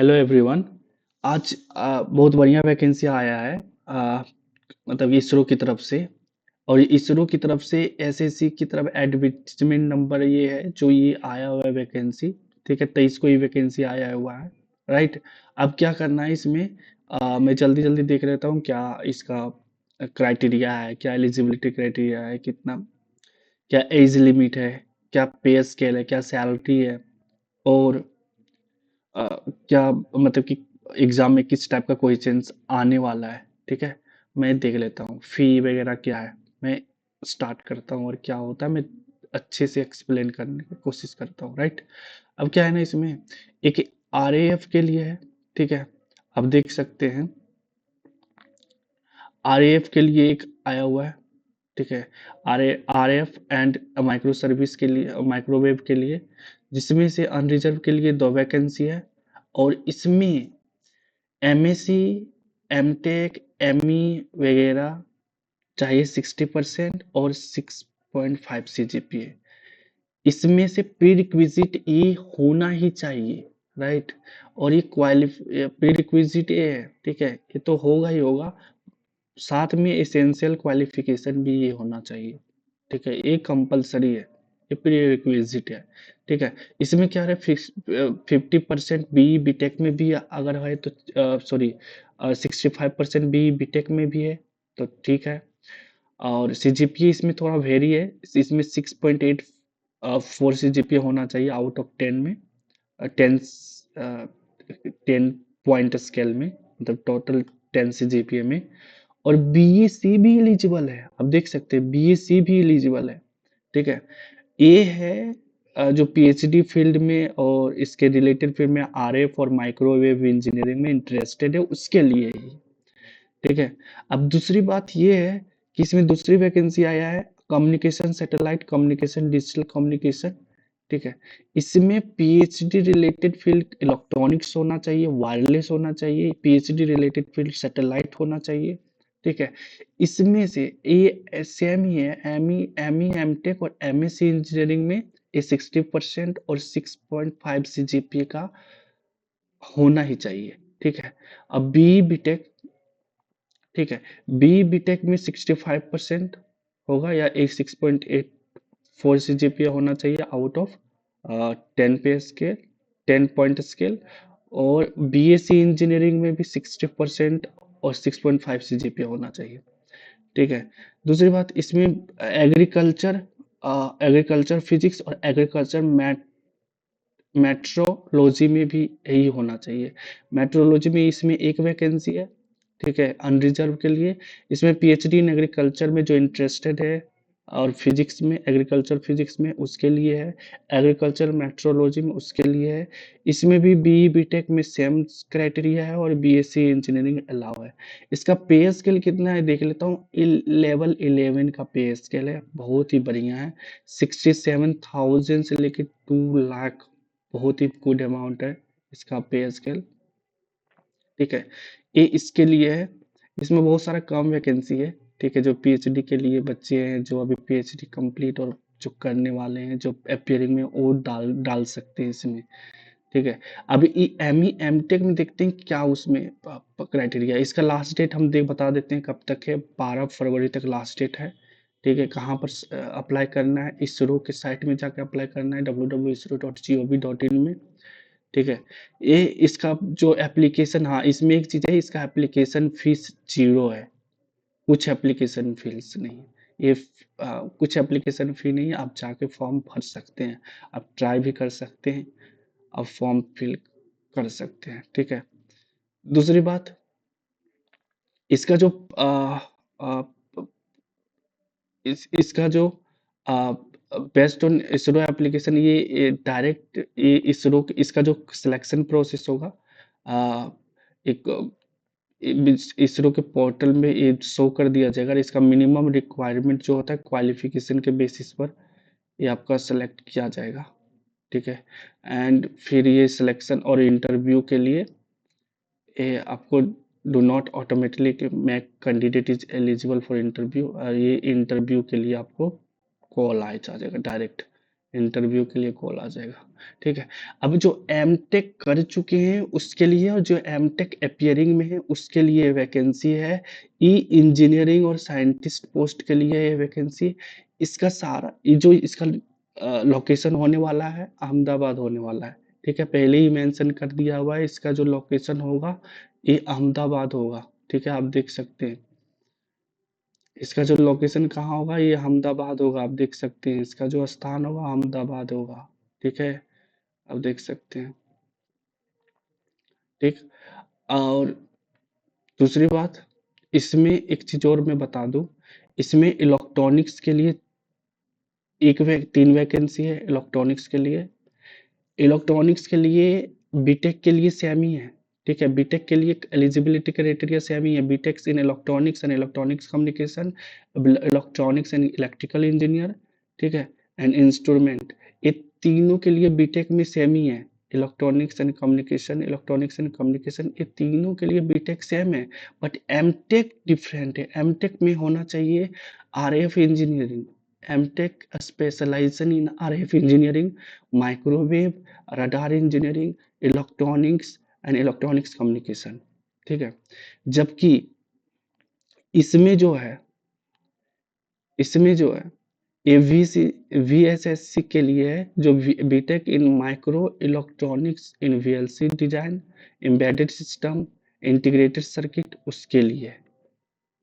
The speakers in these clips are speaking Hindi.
Hello everyone. आज बहुत बढ़िया वैकेंसी आया है। मतलब इसरो की तरफ से। और इसरो की तरफ से एसएससी की तरफ एडवर्टीजमेंट नंबर ये है जो ये आया हुआ है वैकेंसी। ठीक है, 23 को ये वैकेंसी आया हुआ है। राइट। अब क्या करना है इसमें? मैं जल्दी जल्दी देख लेता हूँ क्या इसका क्राइटेरिया है, क्या एलिजिबिलिटी क्राइटेरिया है, कितना, क्या एज लिमिट है, क्या पे स्केल है, क्या सैलरी है, और क्या मतलब कि एग्जाम में किस टाइप का क्वेश्चंस आने वाला है। ठीक है, मैं देख लेता हूँ फी वगैरह क्या है। मैं स्टार्ट करता हूँ और क्या होता है मैं अच्छे से एक्सप्लेन करने की कोशिश करता हूँ। राइट। अब क्या है ना, इसमें एक आरएएफ के लिए है। ठीक है, अब देख सकते हैं आरएएफ के लिए एक आया हुआ है। ठीक है, आरएफ एंड माइक्रो सर्विस के लिए, माइक्रोवेव के लिए, जिसमें से अनरिजर्व के लिए 2 वैकेंसी है। और इसमें एमएससी, एमटेक, एमई वगैरह चाहिए 60% और 6.5 सीजीपीए। इसमें से प्री रिक्विजिट ये होना ही चाहिए। राइट। और ये प्री रिक्विजिट ये है। ठीक है, ये तो होगा ही होगा, साथ में एसेंशियल क्वालिफिकेशन भी ये होना चाहिए। ठीक है, ये कंपलसरी है, ये प्री रिक्विजिट है। ठीक है, इसमें क्या है, 50% बी बीटेक में भी अगर है तो, सॉरी, 65% बी बीटेक में भी है तो ठीक है। और सीजीपीए इसमें थोड़ा वेरी है, इसमें 6.8 4 सीजीपीए होना चाहिए आउट ऑफ 10 में, 10 10 पॉइंट स्केल में, मतलब टोटल 10 सीजीपीए में। और बीएससी भी एलिजिबल है, अब देख सकते हैं बीएससी भी एलिजिबल है। ठीक है, ये है जो पीएचडी फील्ड में और इसके रिलेटेड फील्ड में आरएफ और माइक्रोवेव इंजीनियरिंग में इंटरेस्टेड है उसके लिए ही। ठीक है, अब दूसरी बात ये है कि इसमें दूसरी वैकेंसी आया है communication satellite communication digital communication. ठीक है, इसमें पीएचडी रिलेटेड फील्ड इलेक्ट्रॉनिक्स होना चाहिए, वायरलेस होना चाहिए, पीएचडी रिलेटेड फील्ड सैटेलाइट होना चाहिए। ठीक है, इसमें से ये सेम ही है, एमई एमटेक और एमएससी इंजीनियरिंग में ये 60% और 6.5 सीजीपीए का होना ही चाहिए। ठीक है, अब बी बीटेक, ठीक है, बी बीटेक में 65% होगा या एक 6.84 सीजीपीए होना चाहिए आउट ऑफ 10 पे स्केल, 10 पॉइंट स्केल। और बीएससी इंजीनियरिंग में भी 60% और 6.5 सीजीपीए होना चाहिए। ठीक है, दूसरी बात इसमें एग्रीकल्चर, एग्रीकल्चर फिजिक्स और एग्रीकल्चर मेट्रोलॉजी में भी यही होना चाहिए। मेट्रोलॉजी में इसमें एक वैकेंसी है। ठीक है, अनरिजर्व के लिए। इसमें पीएचडी इन एग्रीकल्चर में जो इंटरेस्टेड है, और फिजिक्स में, एग्रीकल्चर फिजिक्स में उसके लिए है, एग्रीकल्चर मेट्रोलॉजी में उसके लिए है। इसमें भी बी बीटेक में सेम क्राइटेरिया है और बीएससी इंजीनियरिंग अलाउ है। इसका पे स्केल कितना है देख लेता हूँ। लेवल 11 का पे स्केल है, बहुत ही बढ़िया है। 67,000 से लेके 2 लाख, बहुत ही गुड अमाउंट है इसका पे स्केल। ठीक है, ये इसके लिए है। इसमें बहुत सारा कम वैकेंसी है। ठीक है, जो पीएचडी के लिए बच्चे हैं, जो अभी पीएचडी कंप्लीट और जो करने वाले हैं, जो अपियरिंग में वो डाल डाल सकते हैं इसमें। ठीक है, अभी एमई एमटेक में देखते हैं क्या उसमें क्राइटेरिया। इसका लास्ट डेट हम बता देते हैं कब तक है, 12 फरवरी तक लास्ट डेट है। ठीक है, कहाँ पर अप्लाई करना है, इसरो के साइट में जाकर अप्लाई करना है www.isro.gov.in में। ठीक है, ये इसका जो एप्लीकेशन, हाँ इसमें एक चीज़ है, इसका एप्लीकेशन फीस 0 है। कुछ एप्लीकेशन फीस नहीं है। ये कुछ एप्लीकेशन फी नहीं है, आप जाके फॉर्म भर सकते हैं, आप ट्राई भी कर सकते हैं, आप फॉर्म फिल कर सकते हैं। ठीक है, दूसरी बात इसका जो आ, इसका जो बेस्ड ऑन इसरो एप्लीकेशन, ये डायरेक्ट ये इसरो इसका जो सिलेक्शन प्रोसेस होगा, एक इसरो के पोर्टल में ये शो कर दिया जाएगा। इसका मिनिमम रिक्वायरमेंट जो होता है क्वालिफिकेशन के बेसिस पर ये आपका सेलेक्ट किया जाएगा। ठीक है, एंड फिर ये सिलेक्शन और इंटरव्यू के लिए ये आपको do not automatically make candidate is eligible for interview, ये इंटरव्यू के लिए आपको कॉल आ जाएगा डायरेक्ट। इंटरव्यू के लिए कॉल आ जाएगा। ठीक है, अब जो एमटेक कर चुके हैं उसके लिए और जो एमटेक अपियरिंग में है उसके लिए वैकेंसी है। ई इंजीनियरिंग और साइंटिस्ट पोस्ट के लिए ये वैकेंसी। इसका सारा ये जो इसका लोकेशन होने वाला है अहमदाबाद होने वाला है। ठीक है, पहले ही मेंशन कर दिया हुआ है, इसका जो लोकेशन होगा ये अहमदाबाद होगा। ठीक है, आप देख सकते हैं इसका जो लोकेशन कहाँ होगा, ये अहमदाबाद होगा। आप देख सकते हैं इसका जो स्थान होगा अहमदाबाद होगा। ठीक है, आप देख सकते हैं। ठीक, और दूसरी बात, इसमें एक चीज और मैं बता दूं, इसमें इलेक्ट्रॉनिक्स के लिए तीन वैकेंसी है इलेक्ट्रॉनिक्स के लिए। इलेक्ट्रॉनिक्स के लिए बीटेक के लिए सेम ही है। ठीक है, बीटेक के लिए एलिजिबिलिटी क्राइटेरिया सेम ही है। BTech in electronics and electronics communication, electronics and electrical engineer, ठीक है, एंड इंस्ट्रूमेंट, ये तीनों के लिए बीटेक में सेम ही है। Electronics and communication, electronics and communication, ये तीनों के लिए बीटेक सेम है। बट एमटेक डिफरेंट है। एमटेक में होना चाहिए RF engineering. MTech specialisation in RF engineering, microwave, radar engineering, electronics and electronics communication. ठीक है, जबकि इसमें जो है ये VSSC के लिए है, जो बीटेक इन माइक्रो इलेक्ट्रॉनिक्स इन VLC design, embedded system, integrated circuit, उसके लिए है।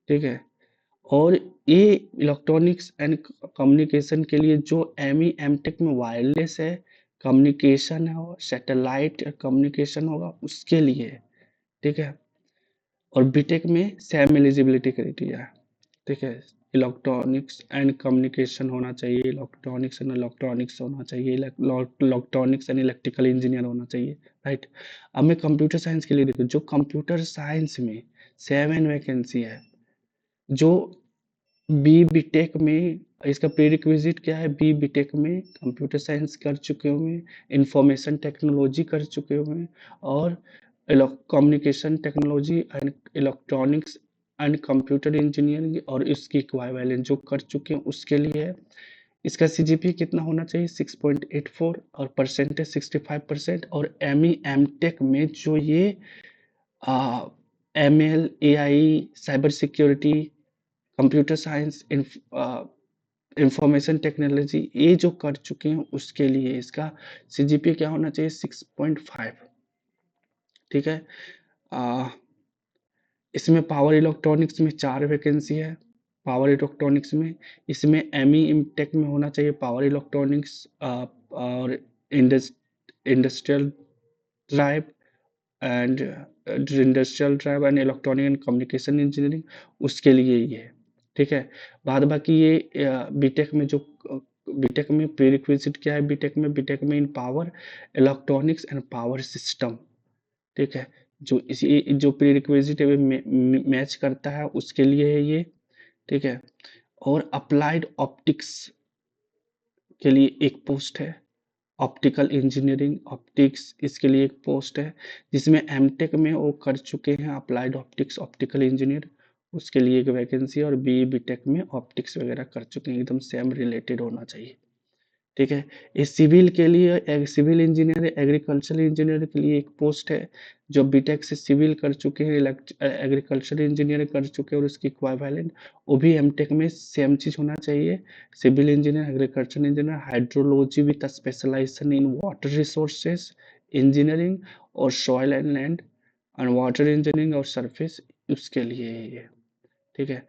ठीक है, और ये इलेक्ट्रॉनिक्स एंड कम्युनिकेशन के लिए जो एमई एमटेक में वायरलेस है, कम्युनिकेशन है, सैटेलाइट कम्युनिकेशन होगा, उसके लिए है। ठीक है, और बीटेक में सेम एलिजिबिलिटी क्राइटेरिया है। ठीक है, इलेक्ट्रॉनिक्स एंड कम्युनिकेशन होना चाहिए, इलेक्ट्रॉनिक्स एंड इलेक्ट्रॉनिक्स होना चाहिए, इलेक्ट्रॉनिक्स एंड इलेक्ट्रिकल इंजीनियर होना चाहिए। राइट, अब मैं कंप्यूटर साइंस के लिए देखो, जो कंप्यूटर साइंस में 7 वैकेंसी है। जो बीटेक में इसका प्रीरिक्विजिट क्या है, बीटेक में कंप्यूटर साइंस कर चुके हुए, इंफॉर्मेशन टेक्नोलॉजी कर चुके हुए, और communication technology and electronics and computer engineering और इसकी इक्विवेलेंट जो कर चुके हैं उसके लिए है। इसका सीजीपी कितना होना चाहिए, 6.84, और परसेंटेज 65%। और एमई एमटेक में जो ये ML AI cyber security, computer science, information technology, ये जो कर चुके हैं उसके लिए इसका सीजीपी क्या होना चाहिए, 6.5। ठीक है, इसमें पावर इलेक्ट्रॉनिक्स में 4 वैकेंसी है। पावर इलेक्ट्रॉनिक्स में इसमें एमई इमटेक में होना चाहिए पावर इलेक्ट्रॉनिक्स और industrial drive and electronic and communication engineering, उसके लिए ये है। ठीक है, बाद बाकी ये बीटेक में जो बीटेक में प्रीरिक्विजिट क्या है, बीटेक में in power electronics and power system. ठीक है, जो इसी जो प्रीरिक्विजिट है मैच करता है उसके लिए है ये। ठीक है, और अप्लाइड ऑप्टिक्स के लिए एक पोस्ट है, ऑप्टिकल इंजीनियरिंग ऑप्टिक्स, इसके लिए एक पोस्ट है, जिसमें एमटेक में वो कर चुके हैं अप्लाइड ऑप्टिक्स ऑप्टिकल इंजीनियर, उसके लिए एक वैकेंसी। और बीटेक में ऑप्टिक्स वगैरह कर चुके हैं, एकदम सेम रिलेटेड होना चाहिए। ठीक है, ये सिविल के लिए सिविल इंजीनियर, एग्रीकल्चर इंजीनियर के लिए एक पोस्ट है, जो बीटेक से सिविल कर चुके हैं, एग्रीकल्चर इंजीनियर कर चुके हैं और उसकी इक्विवेलेंट, वो भी एमटेक में सेम चीज होना चाहिए, civil engineer, agriculture engineer, hydrology with specialisation in water resources engineering, और soil and land and water engineering और सरफेस, उसके लिए ये। ठीक है,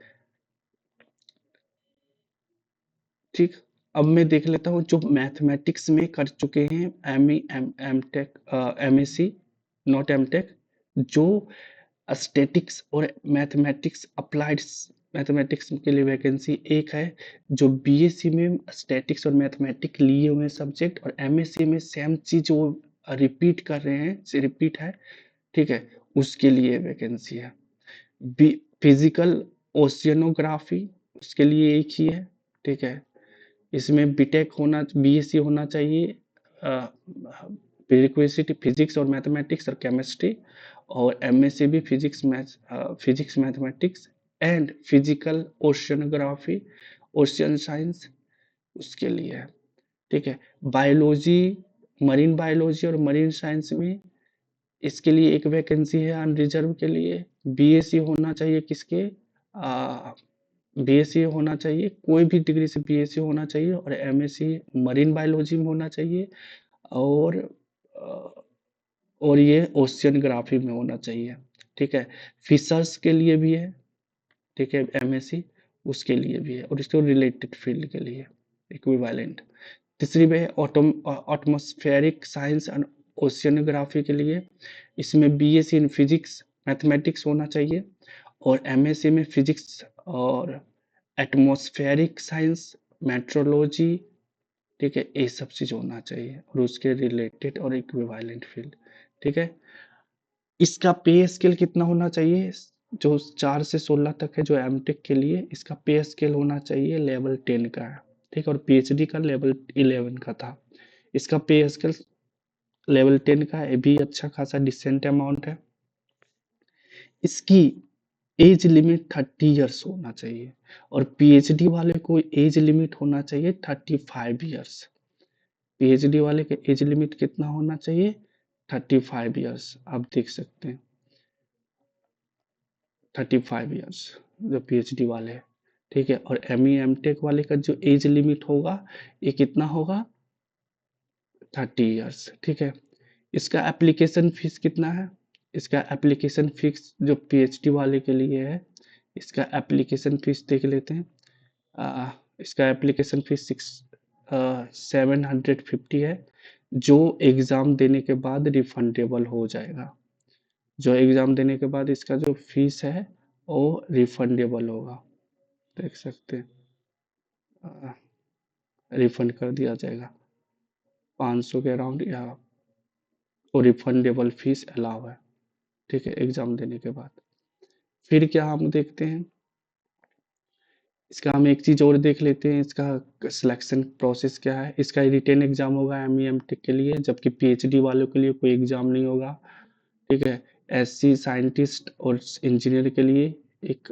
ठीक, अब मैं देख लेता हूँ जो मैथमेटिक्स में कर चुके हैं एमएससी, नॉट एमटेक, जो स्टैटिक्स और मैथमेटिक्स अप्लाइड मैथमेटिक्स के लिए वैकेंसी एक है। जो बीएससी में स्टैटिक्स और मैथमेटिक्स लिए हुए सब्जेक्ट और एमएससी में सेम चीज वो रिपीट कर रहे हैं, रिपीट है। ठीक है, उसके लिए वैकेंसी है। फिजिकल ओशियनोग्राफी, उसके लिए एक ही है। ठीक है, इसमें बीटेक होना, बीएससी होना चाहिए, प्रीरिक्विजिट फिजिक्स और मैथमेटिक्स और केमिस्ट्री, और एमएससी भी physics mathematics and physical oceanography, ocean science, उसके लिए है। ठीक है। बायोलॉजी, मरीन बायोलॉजी और मरीन साइंस में इसके लिए एक वैकेंसी है अनरिजर्व के लिए। बीएससी होना चाहिए किसके, बीएससी होना चाहिए, कोई भी डिग्री से बीएससी होना चाहिए, और एमएससी मरीन बायोलॉजी में होना चाहिए, और अ, और ये ओशियनग्राफी में होना चाहिए। ठीक है। फिशर्स के लिए भी है, ठीक है, एमएससी उसके लिए भी है, और इसके रिलेटेड फील्ड के लिए इक्विवेलेंट। तीसरी में एटमॉस्फेरिक साइंस एंड ओशियनोग्राफी के लिए, इसमें बीएससी इन फिजिक्स मैथमेटिक्स होना चाहिए, और एमएससी में फिजिक्स और एटमॉस्फेरिक साइंस, मेट्रोलॉजी, ठीक है, ये सब चीज होना चाहिए, और उसके रिलेटेड और इक्विवेलेंट फील्ड। ठीक है। इसका पे स्केल कितना होना चाहिए, जो 4 से 16 तक है जो एमटेक के लिए, इसका पे स्केल होना चाहिए लेवल 10 का है। ठीक है। और पीएचडी का लेवल 11 का था। इसका पे स्केल लेवल 10 का है, ये भी अच्छा खासा डिसेंट अमाउंट है। इसकी एज लिमिट 30 इयर्स होना चाहिए, और पीएचडी वाले को एज लिमिट होना चाहिए 35 इयर्स। पीएचडी वाले का एज लिमिट कितना होना चाहिए, 35 इयर्स। आप देख सकते हैं 35 इयर्स जो पीएचडी वाले हैं। ठीक है। और एमई एमटेक वाले का जो एज लिमिट होगा, ये कितना होगा, 30 इयर्स। ठीक है। इसका एप्लीकेशन फीस कितना है, इसका एप्लीकेशन फीस जो पीएचडी वाले के लिए है, इसका एप्लीकेशन फीस देख लेते हैं। इसका एप्लीकेशन फीस 750 है, जो एग्ज़ाम देने के बाद रिफंडेबल हो जाएगा। जो एग्ज़ाम देने के बाद इसका जो फीस है वो रिफंडेबल होगा, देख सकते हैं, रिफंड कर दिया जाएगा 500 के अराउंड, या वो रिफंडेबल फीस अलाउ है। ठीक है। एग्ज़ाम देने के बाद फिर क्या हम देखते हैं, इसका हम एक चीज़ और देख लेते हैं, इसका सिलेक्शन प्रोसेस क्या है। इसका रिटेन एग्जाम होगा एमई एमटेक के लिए, जबकि पीएचडी वालों के लिए कोई एग्जाम नहीं होगा। ठीक है। एससी साइंटिस्ट और इंजीनियर के लिए एक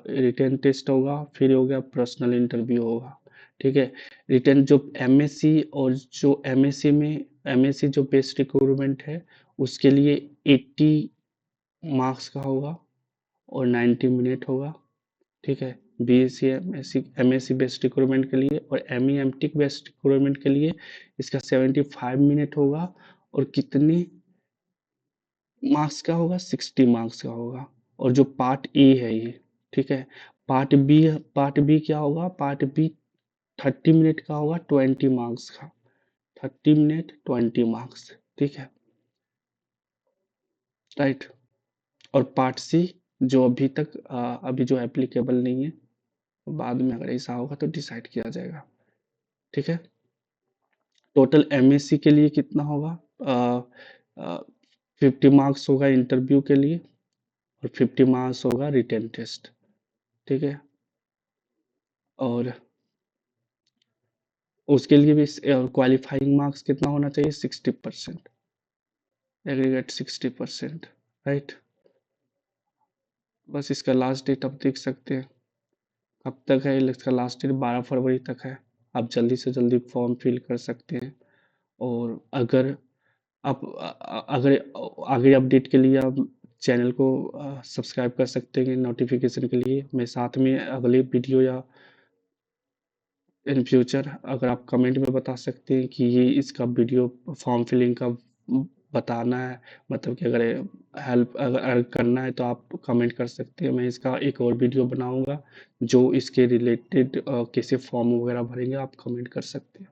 रिटेन टेस्ट होगा, फिर हो गया पर्सनल इंटरव्यू होगा। ठीक है। रिटेन जो एमएससी और जो एमएससी जो बेस्ट रिक्रूटमेंट है, उसके लिए 80 मार्क्स का होगा और 90 मिनट होगा। ठीक है। बीएससी एमएससी बेस्ट रिक्रूटमेंट के लिए, और एमई एमटेक बेस्ट रिक्रूटमेंट के लिए इसका 75 मिनट होगा, और कितने मार्क्स का होगा, 60 मार्क्स का होगा। और जो पार्ट ए है ये, ठीक है, पार्ट बी क्या होगा, पार्ट बी 30 मिनट का होगा, 20 मार्क्स का, 30 मिनट 20 मार्क्स। ठीक है। राइट। और पार्ट सी जो अभी जो एप्लीकेबल नहीं है, बाद में अगर ऐसा होगा तो डिसाइड किया जाएगा। ठीक है। टोटल एमएससी के लिए कितना होगा, 50 मार्क्स होगा इंटरव्यू के लिए, और 50 मार्क्स होगा रिटन टेस्ट। ठीक है। और उसके लिए भी क्वालिफाइंग मार्क्स कितना होना चाहिए, 60%, एग्रीगेट 60%। राइट। बस इसका लास्ट डेट आप देख सकते हैं कब तक है, इसका लास्ट डेट 12 फरवरी तक है। आप जल्दी से जल्दी फॉर्म फिल कर सकते हैं। और अगर आप अगर आगे अपडेट के लिए आप चैनल को सब्सक्राइब कर सकते हैं नोटिफिकेशन के लिए। मैं साथ में अगले वीडियो या इन फ्यूचर अगर आप कमेंट में बता सकते हैं कि ये इसका वीडियो फॉर्म फिलिंग का बताना है, मतलब कि अगर हेल्प अगर करना है तो आप कमेंट कर सकते हैं। मैं इसका एक और वीडियो बनाऊंगा जो इसके रिलेटेड कैसे फॉर्म वगैरह भरेंगे, आप कमेंट कर सकते हैं।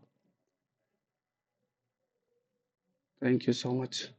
Thank you so much.